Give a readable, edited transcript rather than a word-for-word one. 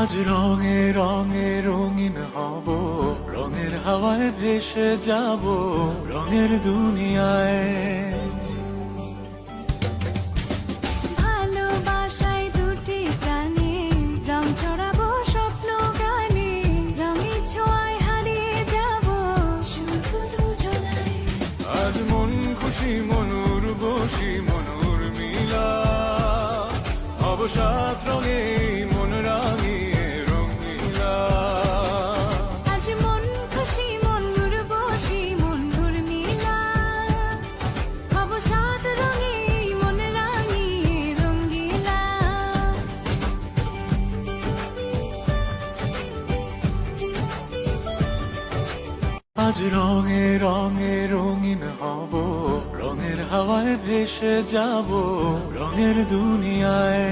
আজ রঙে রঙে রঙিন হব, রঙের হাওয়ায় ভেসে যাব রঙের দুনিয়ায়। ভালোবাসায় দুটি প্রাণে রং ছড়াবো স্বপ্ন গানে, রঙের ছোঁয়ায় হারিয়ে যাব শুধু দুজনায়। আজ মন খুশি মনুর বসি মনুর মিলা, হব সাত রঙে মন রাঙিয়ে রঙিলা। আজ মন খুশি মনুর বসি মনুর মিলা, হব সাত রঙে মন রাঙিয়ে রঙ্গিলা। আজ রঙে রঙে রঙিন হব, রঙের হাওয়ায় ভেসে যাব রঙের দুনিয়ায়।